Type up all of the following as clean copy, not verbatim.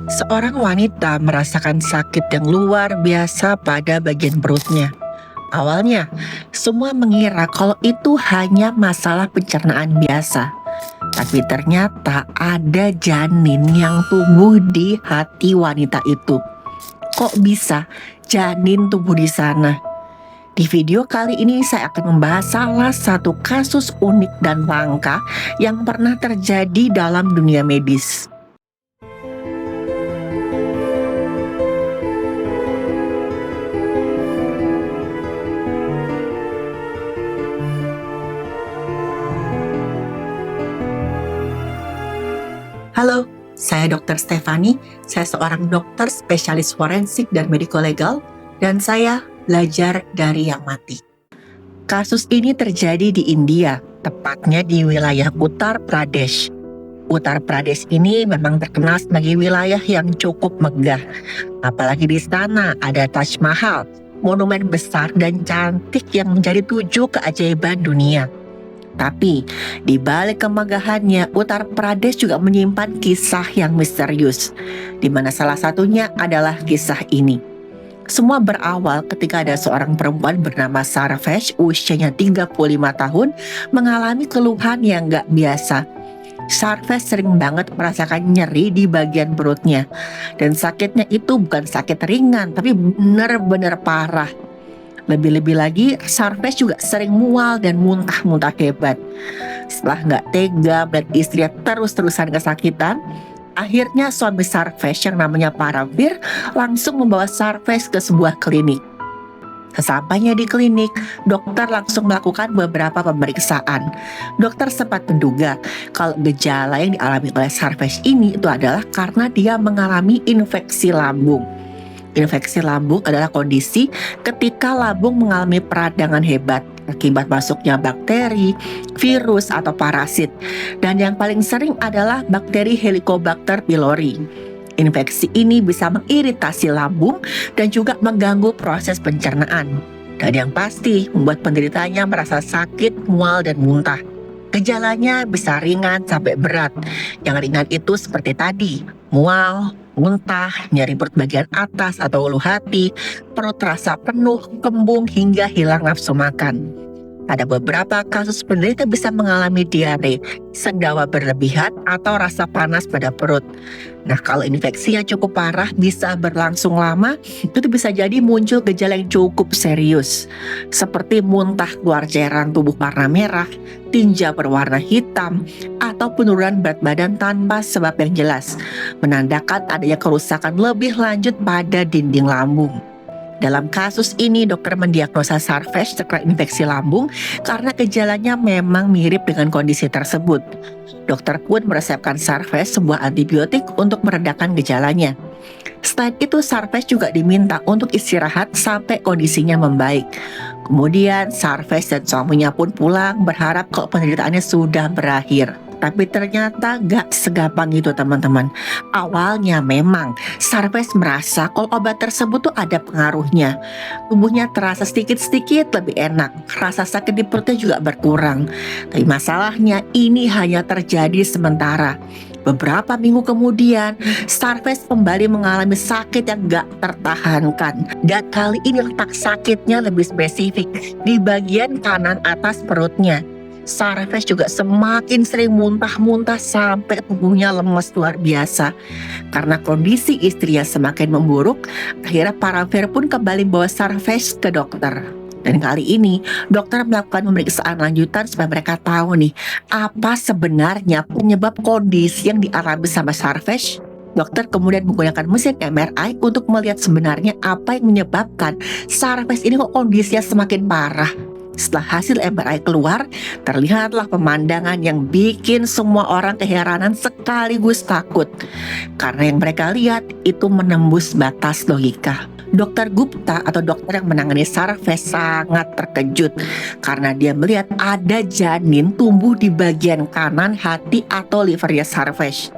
Seorang wanita merasakan sakit yang luar biasa pada bagian perutnya. Awalnya, semua mengira kalau itu hanya masalah pencernaan biasa. Tapi ternyata ada janin yang tumbuh di hati wanita itu. Kok bisa janin tumbuh di sana? Di video kali ini saya akan membahas salah satu kasus unik dan langka yang pernah terjadi dalam dunia medis. Halo, saya Dr. Stefani. Saya seorang dokter spesialis forensik dan mediko-legal, dan saya belajar dari yang mati. Kasus ini terjadi di India, tepatnya di wilayah Uttar Pradesh. Uttar Pradesh ini memang terkenal sebagai wilayah yang cukup megah. Apalagi di sana ada Taj Mahal, monumen besar dan cantik yang menjadi 7 keajaiban dunia. Tapi, di balik kemegahannya, Uttar Pradesh juga menyimpan kisah yang misterius, di mana salah satunya adalah kisah ini. Semua berawal ketika ada seorang perempuan bernama Sarvesh, usianya 35 tahun, mengalami keluhan yang gak biasa. Sarvesh sering banget merasakan nyeri di bagian perutnya, dan sakitnya itu bukan sakit ringan, tapi benar-benar parah. Lebih-lebih lagi, Sarvesh juga sering mual dan muntah-muntah hebat. Setelah nggak tega melihat istrinya terus-terusan kesakitan, akhirnya suami Sarvesh yang namanya Paravir langsung membawa Sarvesh ke sebuah klinik. Sesampainya di klinik, dokter langsung melakukan beberapa pemeriksaan. Dokter sempat menduga kalau gejala yang dialami oleh Sarvesh ini itu adalah karena dia mengalami infeksi lambung. Infeksi lambung adalah kondisi ketika lambung mengalami peradangan hebat akibat masuknya bakteri, virus, atau parasit. Dan yang paling sering adalah bakteri Helicobacter pylori. Infeksi ini bisa mengiritasi lambung dan juga mengganggu proses pencernaan. Dan yang pasti membuat penderitanya merasa sakit, mual, dan muntah. Gejalanya bisa ringan sampai berat. Yang ringan itu seperti tadi, mual, muntah, nyeri perut bagian atas atau ulu hati, perut terasa penuh, kembung, hingga hilang nafsu makan. Ada beberapa kasus penderita bisa mengalami diare, sendawa berlebihan, atau rasa panas pada perut. Nah, kalau infeksinya cukup parah, bisa berlangsung lama, itu bisa jadi muncul gejala yang cukup serius, seperti muntah keluar cairan tubuh warna merah, tinja berwarna hitam, atau penurunan berat badan tanpa sebab yang jelas, menandakan adanya kerusakan lebih lanjut pada dinding lambung. Dalam kasus ini, dokter mendiagnosa Sarvesh terkena infeksi lambung karena gejalanya memang mirip dengan kondisi tersebut. Dokter pun meresepkan Sarvesh sebuah antibiotik untuk meredakan gejalanya. Selain itu, Sarvesh juga diminta untuk istirahat sampai kondisinya membaik. Kemudian, Sarvesh dan suaminya pun pulang berharap kalau penderitaannya sudah berakhir. Tapi ternyata gak segampang itu, teman-teman. Awalnya memang Sarvesh merasa kalau obat tersebut tuh ada pengaruhnya. Tubuhnya terasa sedikit-sedikit lebih enak. Rasa sakit di perutnya juga berkurang. Tapi masalahnya ini hanya terjadi sementara. Beberapa minggu kemudian, Sarvesh kembali mengalami sakit yang gak tertahankan. Dan kali ini letak sakitnya lebih spesifik di bagian kanan atas perutnya. Sarvesh juga semakin sering muntah-muntah sampai tubuhnya lemes luar biasa. Karena kondisi istrinya semakin memburuk, akhirnya Paravir pun kembali bawa Sarvesh ke dokter. Dan kali ini dokter melakukan pemeriksaan lanjutan supaya mereka tahu nih apa sebenarnya penyebab kondisi yang dialami sama Sarvesh. Dokter kemudian menggunakan mesin MRI untuk melihat sebenarnya apa yang menyebabkan Sarvesh ini kok kondisinya semakin parah. Setelah hasil MRI keluar, terlihatlah pemandangan yang bikin semua orang keheranan sekaligus takut. Karena yang mereka lihat itu menembus batas logika. Dr. Gupta atau dokter yang menangani Sarvesh sangat terkejut karena dia melihat ada janin tumbuh di bagian kanan hati atau livernya Sarvesh.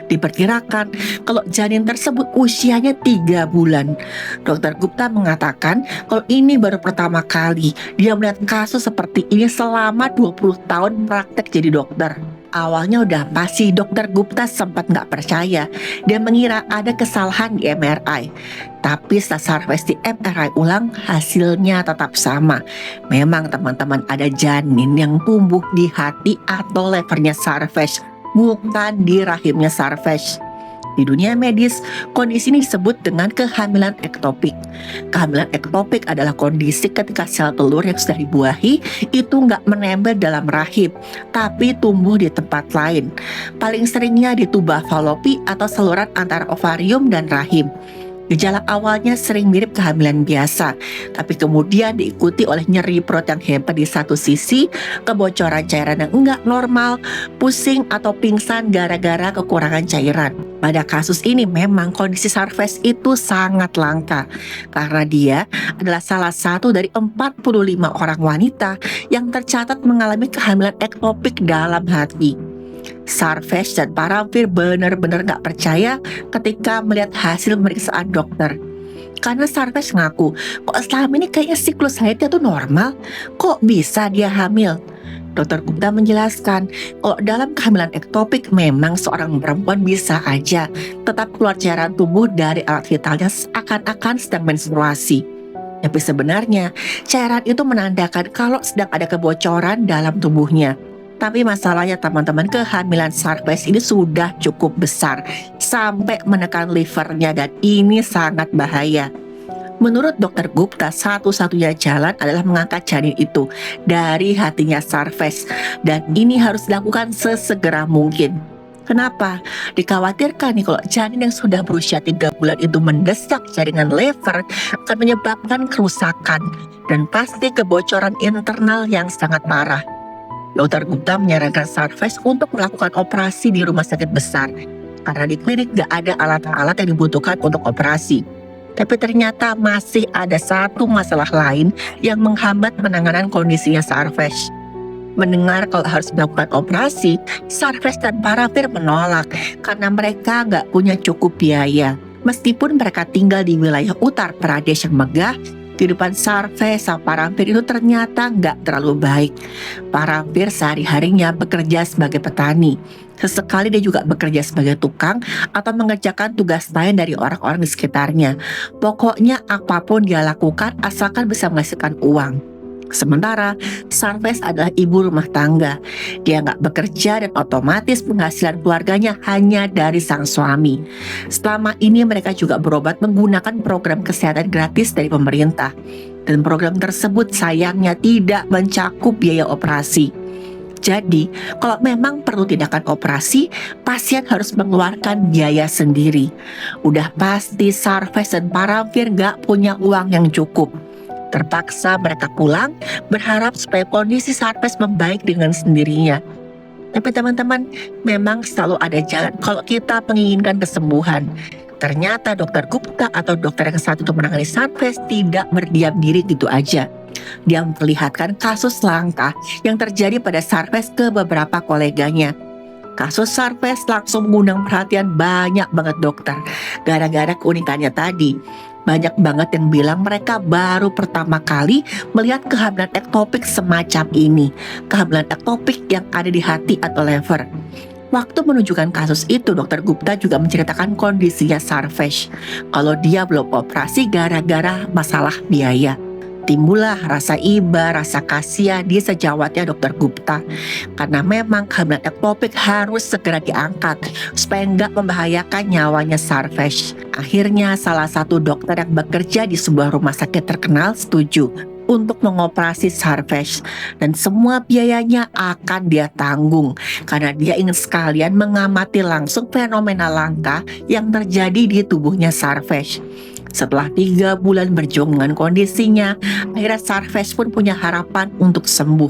Diperkirakan kalau janin tersebut usianya 3 bulan. Dokter Gupta mengatakan kalau ini baru pertama kali dia melihat kasus seperti ini selama 20 tahun praktek jadi dokter. Awalnya udah pasti dokter Gupta sempat nggak percaya. Dia mengira ada kesalahan di MRI. Tapi setelah Sarfes di MRI ulang, hasilnya tetap sama. Memang teman-teman ada janin yang tumbuh di hati atau levernya Sarfes, bukan di rahimnya Sarfes. Di dunia medis, kondisi ini disebut dengan kehamilan ektopik. Kehamilan ektopik adalah kondisi ketika sel telur yang sudah dibuahi itu nggak menempel dalam rahim, tapi tumbuh di tempat lain. Paling seringnya di tuba falopi atau saluran antara ovarium dan rahim. Gejala awalnya sering mirip kehamilan biasa, tapi kemudian diikuti oleh nyeri perut yang hebat di satu sisi, kebocoran cairan yang enggak normal, pusing atau pingsan gara-gara kekurangan cairan. Pada kasus ini memang kondisi Sarfes itu sangat langka, karena dia adalah salah satu dari 45 orang wanita yang tercatat mengalami kehamilan ektopik dalam hati. Sarfes dan Paramvir benar-benar gak percaya ketika melihat hasil pemeriksaan dokter. Karena Sarfes ngaku, kok selama ini kayaknya siklus haidnya tuh normal, kok bisa dia hamil? Dokter Gupta menjelaskan, kalau dalam kehamilan ektopik memang seorang perempuan bisa aja tetap keluar cairan tubuh dari alat vitalnya seakan-akan sedang menstruasi. Tapi sebenarnya cairan itu menandakan kalau sedang ada kebocoran dalam tubuhnya. Tapi masalahnya teman-teman, kehamilan Sarfes ini sudah cukup besar sampai menekan livernya dan ini sangat bahaya. Menurut dokter Gupta, satu-satunya jalan adalah mengangkat janin itu dari hatinya Sarfes dan ini harus dilakukan sesegera mungkin. Kenapa? Dikhawatirkan nih kalau janin yang sudah berusia 3 bulan itu mendesak jaringan liver akan menyebabkan kerusakan dan pasti kebocoran internal yang sangat parah. Dokter Gupta menyarankan Sarfes untuk melakukan operasi di rumah sakit besar karena di klinik gak ada alat-alat yang dibutuhkan untuk operasi. Tapi ternyata masih ada satu masalah lain yang menghambat penanganan kondisinya Sarfes. Mendengar kalau harus melakukan operasi, Sarfes dan Paramvir menolak karena mereka gak punya cukup biaya. Meskipun mereka tinggal di wilayah Uttar Pradesh yang megah, kehidupan Sarfes sama Paramvir itu ternyata nggak terlalu baik. Paramvir sehari-harinya bekerja sebagai petani. Sesekali dia juga bekerja sebagai tukang atau mengerjakan tugas lain dari orang-orang di sekitarnya. Pokoknya apapun dia lakukan asalkan bisa menghasilkan uang. Sementara Sarfes adalah ibu rumah tangga. Dia nggak bekerja dan otomatis penghasilan keluarganya hanya dari sang suami. Selama ini mereka juga berobat menggunakan program kesehatan gratis dari pemerintah. Dan program tersebut sayangnya tidak mencakup biaya operasi. Jadi, kalau memang perlu tindakan operasi, pasien harus mengeluarkan biaya sendiri. Udah pasti Sarfes dan Paramvir nggak punya uang yang cukup. Terpaksa mereka pulang berharap supaya kondisi Sarfes membaik dengan sendirinya. Tapi teman-teman, memang selalu ada jalan kalau kita menginginkan kesembuhan. Ternyata dokter Gupta atau dokter yang saat itu menangani Sarfes tidak berdiam diri gitu aja. Dia memperlihatkan kasus langka yang terjadi pada Sarfes ke beberapa koleganya. Kasus Sarfes langsung mengundang perhatian banyak banget dokter. Gara-gara keunikannya tadi. Banyak banget yang bilang mereka baru pertama kali melihat kehamilan ektopik semacam ini. Kehamilan ektopik yang ada di hati atau lever. Waktu menunjukkan kasus itu, dokter Gupta juga menceritakan kondisinya Sarfes. Kalau dia belum operasi gara-gara masalah biaya. Timbullah rasa iba, rasa kasihan di sejawatnya dokter Gupta. Karena memang kehamilan ektopik harus segera diangkat supaya nggak membahayakan nyawanya Sarfes. Akhirnya salah satu dokter yang bekerja di sebuah rumah sakit terkenal setuju untuk mengoperasi Sarfes dan semua biayanya akan dia tanggung karena dia ingin sekalian mengamati langsung fenomena langka yang terjadi di tubuhnya Sarfes. Setelah 3 bulan berjuang dengan kondisinya, akhirnya Sarfes pun punya harapan untuk sembuh.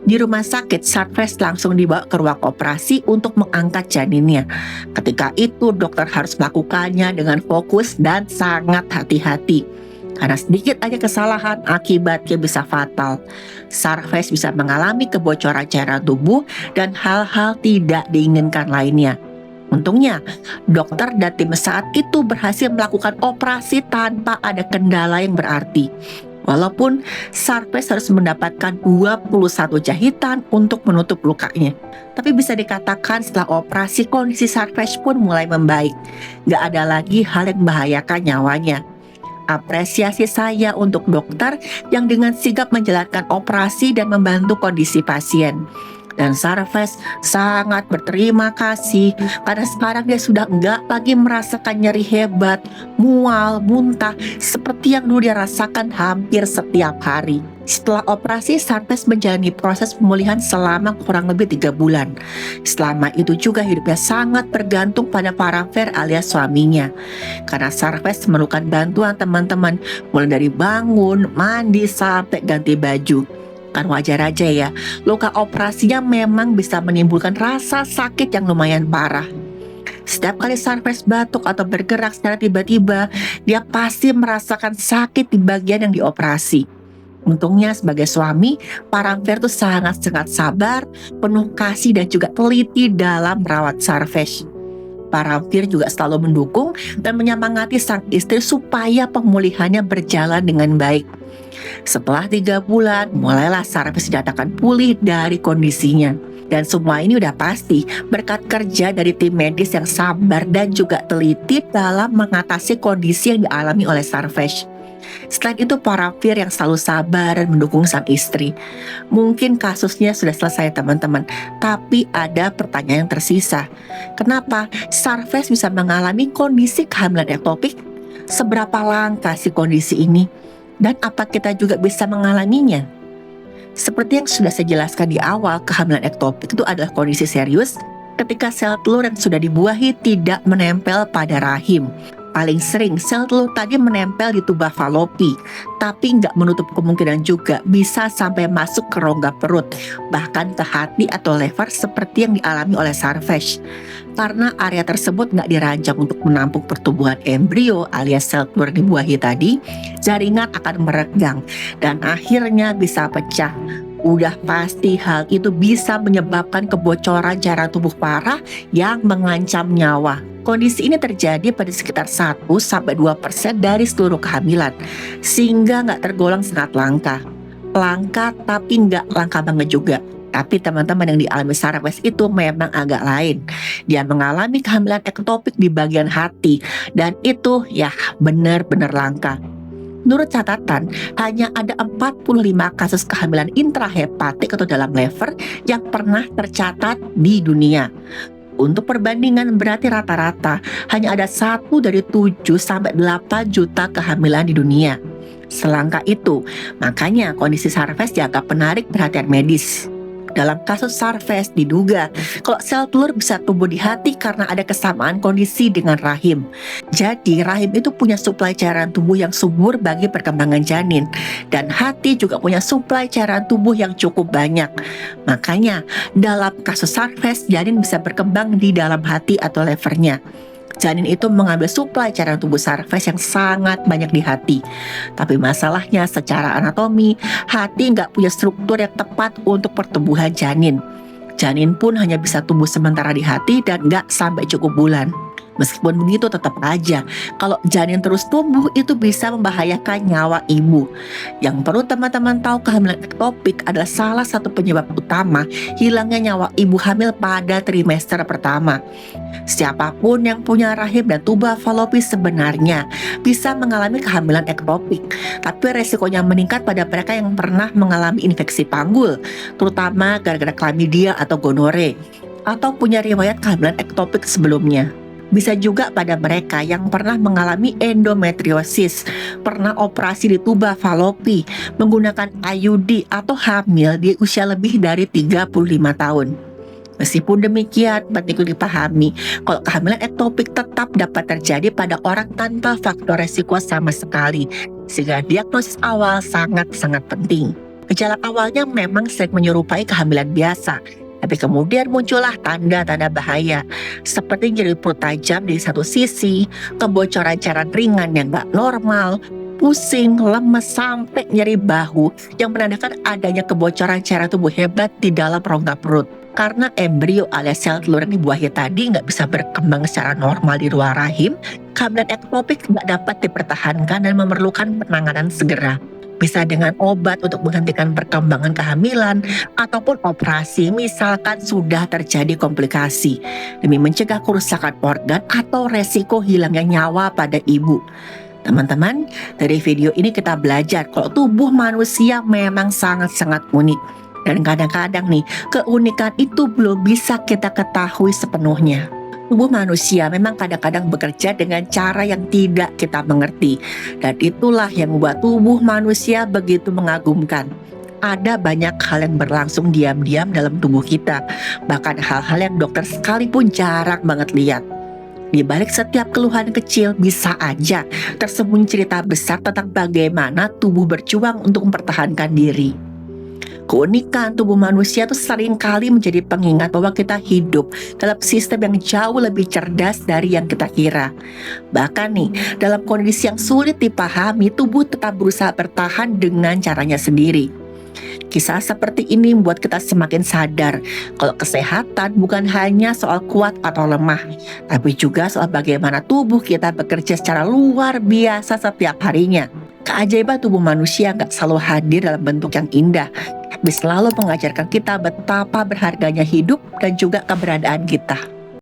Di rumah sakit, Sarfes langsung dibawa ke ruang operasi untuk mengangkat janinnya. Ketika itu dokter harus melakukannya dengan fokus dan sangat hati-hati. Karena sedikit aja kesalahan akibatnya bisa fatal. Sarfes bisa mengalami kebocoran cairan tubuh dan hal-hal tidak diinginkan lainnya. Untungnya, dokter dan tim saat itu berhasil melakukan operasi tanpa ada kendala yang berarti. Walaupun Sarfes harus mendapatkan 21 jahitan untuk menutup lukanya. Tapi bisa dikatakan setelah operasi kondisi Sarfes pun mulai membaik. Gak ada lagi hal yang membahayakan nyawanya. Apresiasi saya untuk dokter yang dengan sigap menjalankan operasi dan membantu kondisi pasien. Dan Sarfes sangat berterima kasih karena sekarang dia sudah enggak lagi merasakan nyeri hebat, mual, muntah seperti yang dulu dia rasakan hampir setiap hari. Setelah operasi, Sarfes menjalani proses pemulihan selama kurang lebih 3 bulan. Selama itu juga hidupnya sangat bergantung pada Paramver alias suaminya. Karena Sarfes memerlukan bantuan teman-teman, mulai dari bangun, mandi, sampai ganti baju. Kan wajar aja ya, luka operasinya memang bisa menimbulkan rasa sakit yang lumayan parah. Setiap kali Sarfes batuk atau bergerak secara tiba-tiba, dia pasti merasakan sakit di bagian yang dioperasi. Untungnya sebagai suami, Paramver tuh sangat-sangat sabar, penuh kasih dan juga teliti dalam merawat Sarfes. Paramver juga selalu mendukung dan menyemangati sang istri supaya pemulihannya berjalan dengan baik. Setelah 3 bulan, mulailah Sarfes dinyatakan pulih dari kondisinya. Dan semua ini udah pasti berkat kerja dari tim medis yang sabar dan juga teliti dalam mengatasi kondisi yang dialami oleh Sarfes. Selain itu, Paramver yang selalu sabar dan mendukung sang istri. Mungkin kasusnya sudah selesai teman-teman, tapi ada pertanyaan yang tersisa. Kenapa Sarfes bisa mengalami kondisi kehamilan ektopik? Seberapa langka sih kondisi ini? Dan apa kita juga bisa mengalaminya? Seperti yang sudah saya jelaskan di awal, kehamilan ektopik itu adalah kondisi serius ketika sel telur yang sudah dibuahi tidak menempel pada rahim. Paling sering sel telur tadi menempel di tuba falopi, tapi nggak menutup kemungkinan juga bisa sampai masuk ke rongga perut, bahkan ke hati atau lever seperti yang dialami oleh Sarfes. Karena area tersebut nggak dirancang untuk menampung pertumbuhan embrio alias sel telur dibuahi tadi, jaringan akan meregang dan akhirnya bisa pecah. Udah pasti hal itu bisa menyebabkan kebocoran cairan tubuh parah yang mengancam nyawa. Kondisi ini terjadi pada sekitar 1-2% dari seluruh kehamilan, sehingga nggak tergolong sangat langka. Langka tapi nggak langka banget juga. Tapi teman-teman yang dialami Sarfes itu memang agak lain. Dia mengalami kehamilan ektopik di bagian hati, dan itu ya benar-benar langka. Menurut catatan, hanya ada 45 kasus kehamilan intrahepatik atau dalam lever yang pernah tercatat di dunia. Untuk perbandingan berarti rata-rata hanya ada 1 dari 7-8 juta kehamilan di dunia. Selangka itu, makanya kondisi Sarfes dianggap menarik perhatian medis. Dalam kasus Sarfes diduga kalau sel telur bisa tumbuh di hati karena ada kesamaan kondisi dengan rahim. Jadi rahim itu punya suplai cairan tubuh yang subur bagi perkembangan janin, dan hati juga punya suplai cairan tubuh yang cukup banyak. Makanya dalam kasus Sarfes, janin bisa berkembang di dalam hati atau levernya. Janin itu mengambil suplai cairan tubuh Sarfes yang sangat banyak di hati. Tapi masalahnya secara anatomi, hati nggak punya struktur yang tepat untuk pertumbuhan janin. Janin pun hanya bisa tumbuh sementara di hati dan nggak sampai cukup bulan. Meskipun begitu tetap aja, kalau janin terus tumbuh itu bisa membahayakan nyawa ibu. Yang perlu teman-teman tahu, kehamilan ektopik adalah salah satu penyebab utama hilangnya nyawa ibu hamil pada trimester pertama. Siapapun yang punya rahim dan tuba falopi sebenarnya bisa mengalami kehamilan ektopik, tapi resikonya meningkat pada mereka yang pernah mengalami infeksi panggul, terutama gara-gara chlamydia atau gonore, atau punya riwayat kehamilan ektopik sebelumnya. Bisa juga pada mereka yang pernah mengalami endometriosis, pernah operasi di tuba falopi, menggunakan IUD atau hamil di usia lebih dari 35 tahun. Meskipun demikian, penting dipahami kalau kehamilan ektopik tetap dapat terjadi pada orang tanpa faktor resiko sama sekali, sehingga diagnosis awal sangat-sangat penting. Gejala awalnya memang sering menyerupai kehamilan biasa, tapi kemudian muncullah tanda-tanda bahaya, seperti nyeri perut tajam di satu sisi, kebocoran cairan ringan yang gak normal, pusing, lemes, sampai nyeri bahu yang menandakan adanya kebocoran cairan tubuh hebat di dalam rongga perut. Karena embrio alias sel telur yang dibuahi tadi nggak bisa berkembang secara normal di luar rahim, kehamilan ektopik nggak dapat dipertahankan dan memerlukan penanganan segera. bisa dengan obat untuk menghentikan perkembangan kehamilan, ataupun operasi misalkan sudah terjadi komplikasi, demi mencegah kerusakan organ atau resiko hilangnya nyawa pada ibu. Teman-teman, dari video ini kita belajar kalau tubuh manusia memang sangat-sangat unik. Dan kadang-kadang nih, keunikan itu belum bisa kita ketahui sepenuhnya. Tubuh manusia memang kadang-kadang bekerja dengan cara yang tidak kita mengerti. Dan itulah yang membuat tubuh manusia begitu mengagumkan. Ada banyak hal yang berlangsung diam-diam dalam tubuh kita. Bahkan hal-hal yang dokter sekalipun jarang banget lihat. Di balik setiap keluhan kecil bisa aja tersembunyi cerita besar tentang bagaimana tubuh berjuang untuk mempertahankan diri. Keunikan tubuh manusia itu seringkali menjadi pengingat bahwa kita hidup dalam sistem yang jauh lebih cerdas dari yang kita kira. Bahkan nih, dalam kondisi yang sulit dipahami, tubuh tetap berusaha bertahan dengan caranya sendiri. Kisah seperti ini membuat kita semakin sadar kalau kesehatan bukan hanya soal kuat atau lemah, tapi juga soal bagaimana tubuh kita bekerja secara luar biasa setiap harinya. Keajaiban tubuh manusia nggak selalu hadir dalam bentuk yang indah, tapi selalu mengajarkan kita betapa berharganya hidup dan juga keberadaan kita.